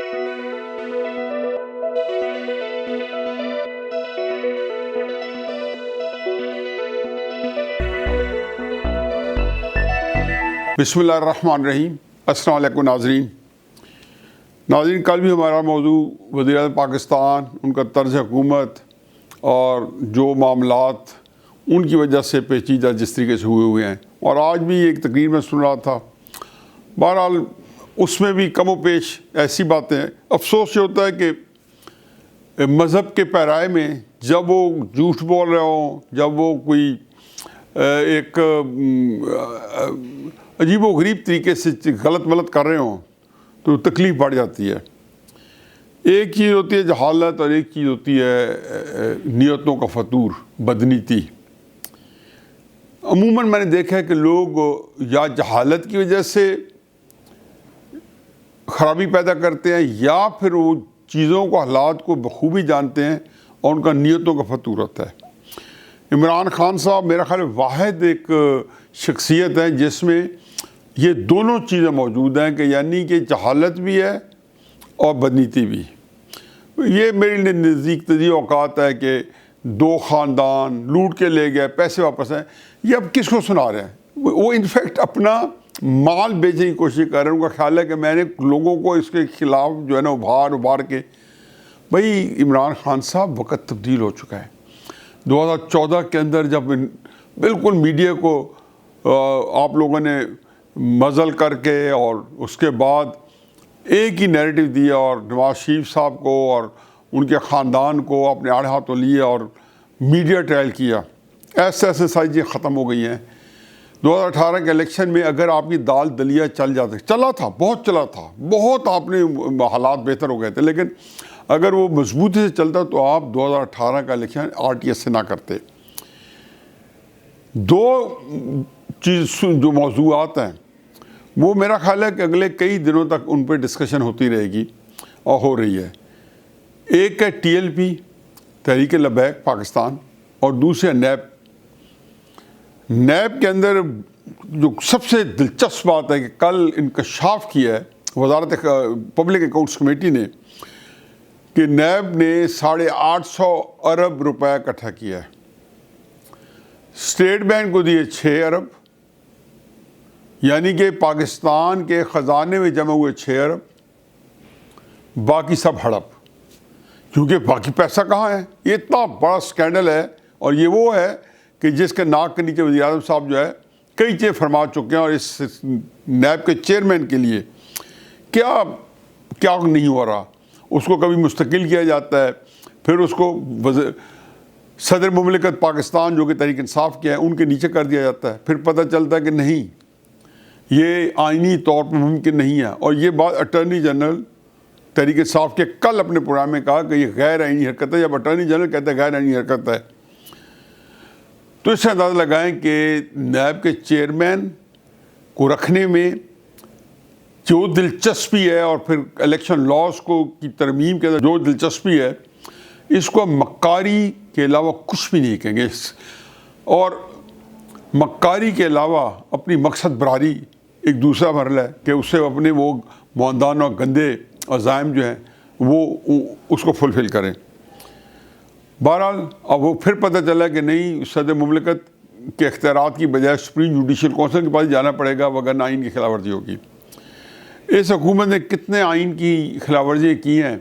بسم اللہ الرحمن الرحیم۔ السلام علیکم ناظرین، کل بھی ہمارا موضوع وزیر اعظم پاکستان، ان کا طرز حکومت اور جو معاملات ان کی وجہ سے پیچیدہ جس طریقے سے ہوئے ہیں، اور آج بھی ایک تقریر میں سن رہا تھا۔ بہرحال اس میں بھی کم و بیش ایسی باتیں ہیں۔ افسوس یہ ہوتا ہے کہ مذہب کے پیرائے میں جب وہ جھوٹ بول رہے ہوں، جب وہ کوئی ایک عجیب و غریب طریقے سے غلط کر رہے ہوں تو تکلیف بڑھ جاتی ہے۔ ایک چیز ہوتی ہے جہالت اور ایک چیز ہوتی ہے نیتوں کا فتور، بدنیتی۔ عموماً میں نے دیکھا ہے کہ لوگ یا جہالت کی وجہ سے خرابی پیدا کرتے ہیں یا پھر وہ چیزوں کو، حالات کو بخوبی جانتے ہیں اور ان کا نیتوں کا فتور ہوتا ہے۔ عمران خان صاحب میرا خیال واحد ایک شخصیت ہے جس میں یہ دونوں چیزیں موجود ہیں، کہ یعنی کہ جہالت بھی ہے اور بدنیتی بھی۔ یہ میرے لیے نزدیک تجزیہ اوقات ہے کہ دو خاندان لوٹ کے لے گئے، پیسے واپس ہیں، یہ اب کس کو سنا رہے ہیں؟ وہ انفیکٹ اپنا مال بیچنے کی کوشش کر رہے ہیں۔ ان کا خیال ہے کہ میں نے لوگوں کو اس کے خلاف جو ہے نا ابھار کے۔ بھائی عمران خان صاحب، وقت تبدیل ہو چکا ہے۔ 2014 کے اندر جب بالکل میڈیا کو آپ لوگوں نے مزل کر کے اور اس کے بعد ایک ہی نیریٹو دیا اور نواز شریف صاحب کو اور ان کے خاندان کو اپنے آڑے ہاتھوں لیے اور میڈیا ٹرائل کیا، ایسے ساری چیزیں ختم ہو گئی ہیں۔ 2018 کے الیکشن میں اگر آپ کی دال دلیا چلا تھا، بہت آپ نے حالات بہتر ہو گئے تھے، لیکن اگر وہ مضبوطی سے چلتا تو آپ 2018 کا الیکشن RTS سے نہ کرتے۔ دو چیز جو موضوعات ہیں وہ میرا خیال ہے کہ اگلے کئی دنوں تک ان پہ ڈسکشن ہوتی رہے گی اور ہو رہی ہے۔ ایک ہے TLP، تحریک لبیک پاکستان، اور دوسرے نیب کے اندر جو سب سے دلچسپ بات ہے کہ کل انکشاف کیا ہے وزارت پبلک اکاؤنٹس کمیٹی نے کہ نیب نے 850 ارب روپے اکٹھا کیا ہے۔ اسٹیٹ بینک کو دیے 6 ارب، یعنی کہ پاکستان کے خزانے میں جمع ہوئے 6 ارب، باقی سب ہڑپ، کیونکہ باقی پیسہ کہاں ہے؟ یہ اتنا بڑا سکینڈل ہے، اور یہ وہ ہے کہ جس کے ناک کے نیچے وزیر اعظم صاحب جو ہے کئی چیزیں فرما چکے ہیں، اور اس نیب کے چیئرمین کے لیے کیا نہیں ہو رہا۔ اس کو کبھی مستقل کیا جاتا ہے، پھر اس کو صدر مملکت پاکستان جو کہ تحریک انصاف کے ہیں ان کے نیچے کر دیا جاتا ہے، پھر پتہ چلتا ہے کہ نہیں، یہ آئینی طور پر ممکن نہیں ہے۔ اور یہ بات اٹارنی جنرل تحریک انصاف کے کل اپنے پروگرام میں کہا کہ یہ غیر آئینی حرکت ہے۔ جب اٹارنی جنرل کہتے ہیں غیر آئینی حرکت ہے، تو اس سے اندازہ لگائیں کہ نیب کے چیئرمین کو رکھنے میں جو دلچسپی ہے، اور پھر الیکشن لاز کی ترمیم کے اندر جو دلچسپی ہے، اس کو مکاری کے علاوہ کچھ بھی نہیں کہیں گے، اور مکاری کے علاوہ اپنی مقصد براری ایک دوسرا مرحلہ ہے کہ اس سے اپنے وہ معاندان اور گندے عزائم جو ہیں وہ اس کو فلفل کریں۔ بہرحال اب وہ پھر پتہ چلا کہ نہیں، صدر مملکت کے اختیارات کی بجائے سپریم جوڈیشل کونسل کے پاس جانا پڑے گا، وگرنہ آئین کی خلاف ورزی ہوگی۔ اس حکومت نے کتنے آئین کی خلاف ورزیاں کی ہیں،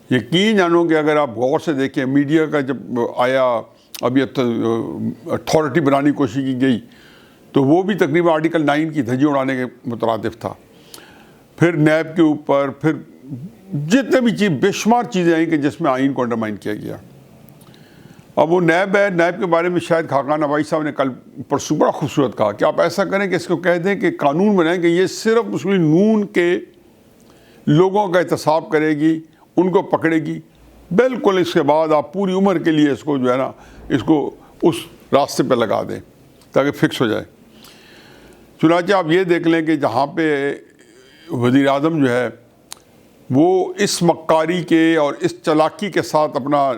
یقین جانو کہ اگر آپ غور سے دیکھیں، میڈیا کا جب آیا ابھی اتھارٹی بنانے کی کوشش کی گئی تو وہ بھی تقریباً آرٹیکل 9 کی دھجی اڑانے کے مترادف تھا۔ پھر نیب کے اوپر پھر جتنے بھی بے شمار چیزیں آئیں کہ جس میں آئین کو انڈرمائن کیا گیا۔ اب وہ نیب ہے، نیب کے بارے میں شاید خاقان عباسی صاحب نے کل پرسوں بڑا خوبصورت کہا کہ آپ ایسا کریں کہ اس کو کہہ دیں کہ قانون بنائیں کہ یہ صرف مسلم نون کے لوگوں کا احتساب کرے گی، ان کو پکڑے گی، بالکل اس کے بعد آپ پوری عمر کے لیے اس کو جو ہے نا اس کو اس راستے پہ لگا دیں تاکہ فکس ہو جائے۔ چنانچہ آپ یہ دیکھ لیں کہ جہاں پہ وزیر اعظم جو ہے وہ اس مکاری کے اور اس چالاکی کے ساتھ اپنا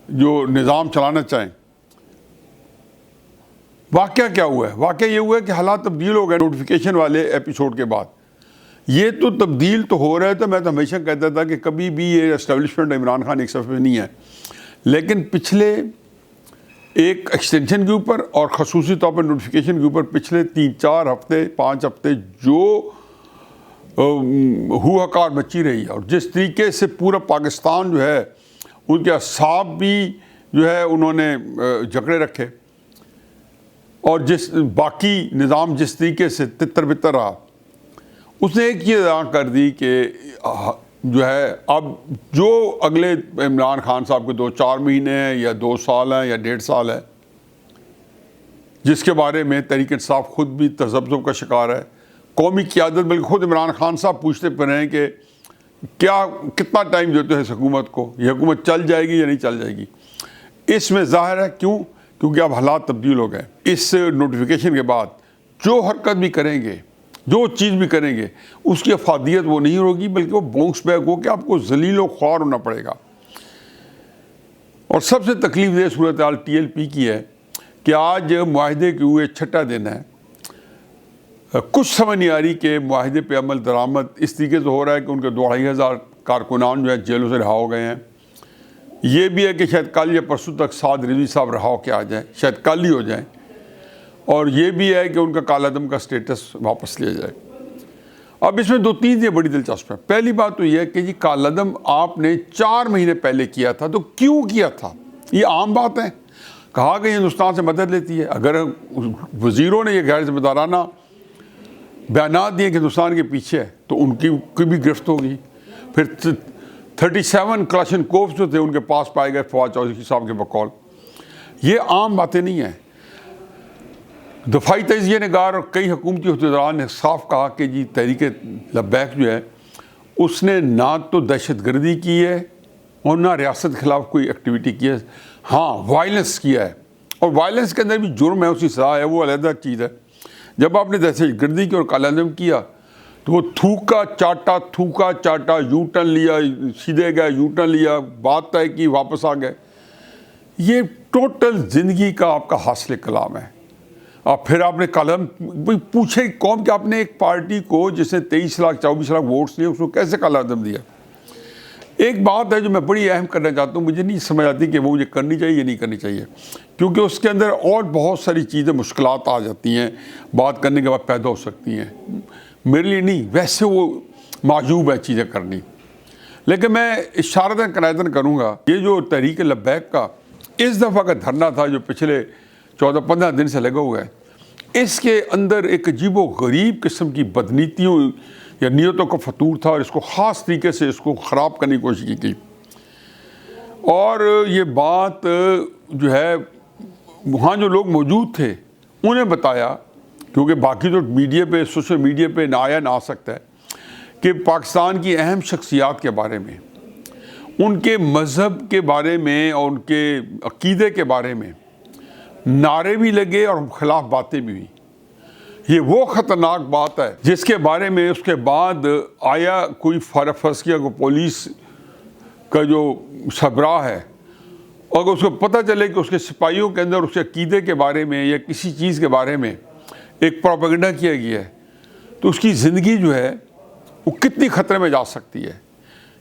جو نظام چلانا چاہیں، واقعہ کیا ہوا ہے؟ واقعہ یہ ہوا ہے کہ حالات تبدیل ہو گئے نوٹیفیکیشن والے ایپیسوڈ کے بعد۔ یہ تو تبدیل تو ہو رہا ہے. تو میں تو ہمیشہ کہتا تھا کہ کبھی بھی یہ اسٹیبلشمنٹ عمران خان ایک صف میں نہیں ہے، لیکن پچھلے ایک ایکسٹینشن کے اوپر اور خصوصی طور پر نوٹیفیکیشن کے اوپر پچھلے 3-4 ہفتے 5 ہفتے جو ہوہکار مچی رہی ہے، اور جس طریقے سے پورا پاکستان جو ہے ان کے اعصاب بھی جو ہے انہوں نے جکڑے رکھے، اور جس باقی نظام جس طریقے سے تتر بتر رہا، اس نے ایک چیز اعلان کر دی کہ جو ہے اب جو اگلے عمران خان صاحب کے 2-4 مہینے ہیں یا 2 سال ہیں یا 1.5 سال ہے، جس کے بارے میں تحریک انصاف خود بھی تذبذب کا شکار ہے، قومی قیادت بلکہ خود عمران خان صاحب پوچھتے پہ رہے ہیں کہ کتنا ٹائم دیتے ہیں اس حکومت کو، یہ حکومت چل جائے گی یا نہیں چل جائے گی. اس میں ظاہر ہے کیونکہ اب حالات تبدیل ہو گئے. اس نوٹیفیکیشن کے بعد جو حرکت بھی کریں گے، جو چیز بھی کریں گے، اس کی افادیت وہ نہیں ہوگی، بلکہ وہ باؤنس بیک ہو کہ آپ کو ذلیل و خوار ہونا پڑے گا. اور سب سے تکلیف دہ صورتحال TLP کی ہے کہ آج معاہدے کے ہوئے 6واں دن ہے. کچھ سمجھ نہیں آ رہی کہ معاہدے پہ عمل درآمد اس طریقے سے ہو رہا ہے کہ ان کے 2500 کارکنان جو ہیں جیلوں سے رہا ہو گئے ہیں. یہ بھی ہے کہ شاید کل یا پرسوں تک سعد رضوی صاحب رہا ہو کے آ جائیں، شاید کل ہی ہو جائیں. اور یہ بھی ہے کہ ان کا کالعدم کا سٹیٹس واپس لیا جائے. اب اس میں 2-3 چیزیں بڑی دلچسپ ہیں. پہلی بات تو یہ ہے کہ جی کالعدم آپ نے 4 مہینے پہلے کیا تھا، تو کیوں کیا تھا؟ یہ عام بات ہے. کہا کہ ہندوستان سے مدد لیتی ہے. اگر وزیروں نے یہ غیر ذمہ دارانہ بیانات دیے کہ ہندوستان کے پیچھے ہے تو ان کی بھی گرفت ہوگی. پھر 37 کلاشنکوف جو تھے ان کے پاس پائے گئے فواد چودھری صاحب کے بقول. یہ عام باتیں نہیں ہیں. دفاعی تجزیہ نگار اور کئی حکومتی عہدیداران نے صاف کہا کہ جی تحریک لبیک جو ہے اس نے نہ تو دہشت گردی کی ہے اور نہ ریاست کے خلاف کوئی ایکٹیویٹی کی ہے. ہاں وائلنس کیا ہے، اور وائلنس کے اندر بھی جرم ہے، اسی سزا ہے، وہ علیحدہ چیز ہے. جب آپ نے دہشت گردی کی اور کالعدم کیا تو وہ تھوکا چاٹا یو ٹرن لیا، سیدھے گئے یو ٹرن لیا، بات طے کی، واپس آ گئے. یہ ٹوٹل زندگی کا آپ کا حاصل کلام ہے. اور پھر آپ نے کالعدم پوچھے قوم کہ آپ نے ایک پارٹی کو جس نے 23 لاکھ 24 لاکھ ووٹس لیے اس کو کیسے کالعدم دیا؟ ایک بات ہے جو میں بڑی اہم کرنا چاہتا ہوں، مجھے نہیں سمجھ آتی کہ وہ مجھے کرنی چاہیے یا نہیں کرنی چاہیے، کیونکہ اس کے اندر اور بہت ساری چیزیں مشکلات آ جاتی ہیں، بات کرنے کے بعد پیدا ہو سکتی ہیں. میرے لیے نہیں، ویسے وہ معجوب ہے چیزیں کرنی. لیکن میں اشارتاً کنایتاً کروں گا، یہ جو تحریک لبیک کا اس دفعہ کا دھرنا تھا جو پچھلے 14-15 دن سے لگا ہوا ہے، اس کے اندر ایک عجیب و غریب قسم کی بدنیتیوں یا نیتوں کا فطور تھا، اور اس کو خاص طریقے سے اس کو خراب کرنے کی کوشش کی گئی. اور یہ بات جو ہے وہاں جو لوگ موجود تھے انہیں بتایا، کیونکہ باقی تو میڈیا پہ سوشل میڈیا پہ نہ آیا نہ آ سکتا ہے، کہ پاکستان کی اہم شخصیات کے بارے میں، ان کے مذہب کے بارے میں اور ان کے عقیدے کے بارے میں نعرے بھی لگے اور خلاف باتیں بھی ہوئی. یہ وہ خطرناک بات ہے جس کے بارے میں اس کے بعد آیا کوئی فرض کیا کو پولیس کا جو سربراہ ہے، اور اس کو پتہ چلے کہ اس کے سپاہیوں کے اندر اس کے عقیدے کے بارے میں یا کسی چیز کے بارے میں ایک پروپیگنڈا کیا گیا ہے، تو اس کی زندگی جو ہے وہ کتنی خطرے میں جا سکتی ہے.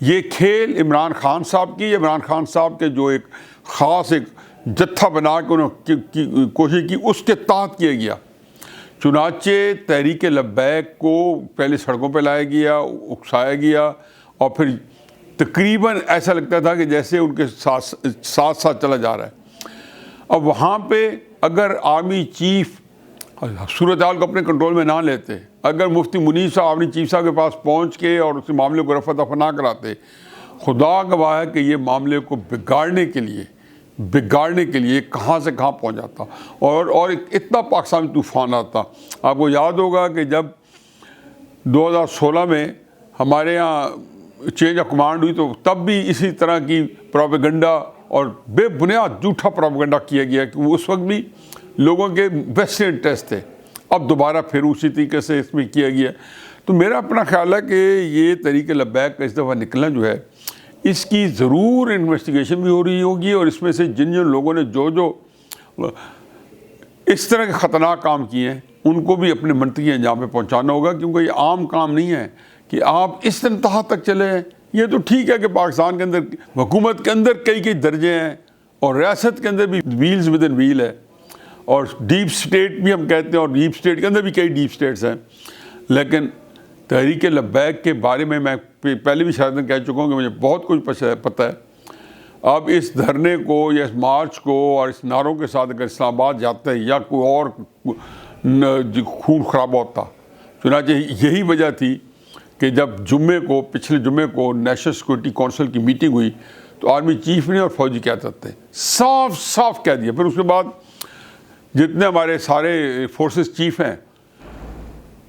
یہ کھیل عمران خان صاحب کی، عمران خان صاحب کے جو ایک خاص ایک جتھا بنا کے انہوں نے کوشش کی، اس کے تحت کیا گیا. چنانچہ تحریک لبیک کو پہلے سڑکوں پہ لایا گیا، اکسایا گیا، اور پھر تقریباً ایسا لگتا تھا کہ جیسے ان کے ساتھ چلا جا رہا ہے. اب وہاں پہ اگر آرمی چیف صورتحال کو اپنے کنٹرول میں نہ لیتے، اگر مفتی منیر صاحب آرمی چیف صاحب کے پاس پہنچ کے اور اس معاملے کو رفع دفع نہ کراتے، خدا گواہ ہے کہ یہ معاملے کو بگاڑنے کے لیے کہاں سے کہاں پہنچ جاتا، اور اتنا پاکستان طوفان آتا. آپ کو یاد ہوگا کہ جب 2016 میں ہمارے یہاں چینج آف کمانڈ ہوئی تو تب بھی اسی طرح کی پروپیگنڈا اور بے بنیاد جھوٹا پروپیگنڈا کیا گیا کہ اس وقت بھی لوگوں کے ویسٹ انٹرسٹ تھے. اب دوبارہ پھر اسی طریقے سے اس میں کیا گیا. تو میرا اپنا خیال ہے کہ یہ تحریک لبیک کا اس دفعہ نکلنا جو ہے، اس کی ضرور انویسٹیگیشن بھی ہو رہی ہوگی، اور اس میں سے جن لوگوں نے جو اس طرح کے خطرناک کام کیے ہیں ان کو بھی اپنے منطقی انجام پہ پہنچانا ہوگا، کیونکہ یہ عام کام نہیں ہے کہ آپ اس انتہا تک چلے ہیں۔ یہ تو ٹھیک ہے کہ پاکستان کے اندر حکومت کے اندر کئی درجے ہیں، اور ریاست کے اندر بھی ویلز ود ان ویل ہے، اور ڈیپ سٹیٹ بھی ہم کہتے ہیں، اور ڈیپ سٹیٹ کے اندر بھی کئی ڈیپ سٹیٹس ہیں۔ لیکن تحریک لبیک کے بارے میں پہلے بھی شاید کہہ چکا ہوں کہ مجھے بہت کچھ پتہ ہے۔ اب اس دھرنے کو یا اس مارچ کو اور اس نعروں کے ساتھ اگر اسلام آباد جاتے ہیں یا کوئی اور خون خرابہ ہوتا، چنانچہ یہی وجہ تھی کہ جب پچھلے جمعے کو نیشنل سیکورٹی کونسل کی میٹنگ ہوئی تو آرمی چیف نے اور فوجی قیادت نے صاف صاف کہہ دیا، پھر اس کے بعد جتنے ہمارے سارے فورسز چیف ہیں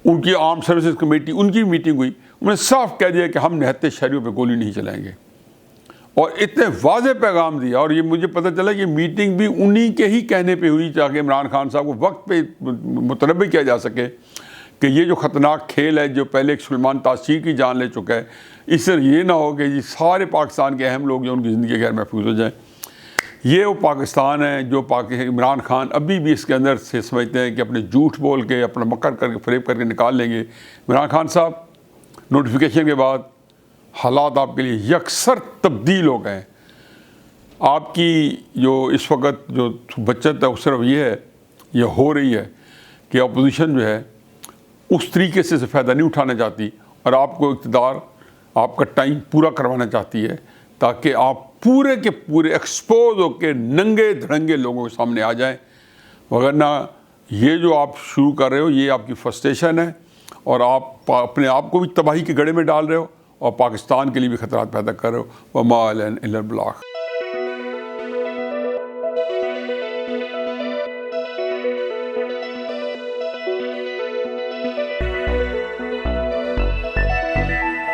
ان کی آرم سروسز کمیٹی ان کی میٹنگ ہوئی، انہوں نے صاف کہہ دیا کہ ہم نہتے شہریوں پہ گولی نہیں چلائیں گے، اور اتنے واضح پیغام دیا۔ اور یہ مجھے پتہ چلا کہ میٹنگ بھی انہی کے ہی کہنے پہ ہوئی تاکہ عمران خان صاحب کو وقت پہ متنبہ کیا جا سکے کہ یہ جو خطرناک کھیل ہے جو پہلے ایک سلیمان تاثیر کی جان لے چکا ہے، اس سے یہ نہ ہو کہ یہ سارے پاکستان کے اہم لوگ جو ان کی زندگی غیر محفوظ ہو جائیں۔ یہ وہ پاکستان ہے جو عمران خان ابھی بھی اس کے اندر سے سمجھتے ہیں کہ اپنے جھوٹ بول کے، اپنا مکر کر کے، فریب کر کے نکال لیں گے۔ عمران خان صاحب، نوٹیفیکیشن کے بعد حالات آپ کے لیے یکسر تبدیل ہو گئے ہیں۔ آپ کی جو اس وقت جو بچت ہے وہ صرف یہ ہو رہی ہے کہ اپوزیشن جو ہے اس طریقے سے فائدہ نہیں اٹھانا چاہتی، اور آپ کو اقتدار آپ کا ٹائم پورا کروانا چاہتی ہے تاکہ آپ پورے کے پورے ایکسپوز ہو کے ننگے دھڑنگے لوگوں کے سامنے آ جائیں، وگرنہ یہ جو آپ شروع کر رہے ہو یہ آپ کی فرسٹریشن ہے، اور آپ اپنے آپ کو بھی تباہی کے گڑھے میں ڈال رہے ہو اور پاکستان کے لیے بھی خطرات پیدا کر رہے ہو۔ وما علینا الا البلاغ۔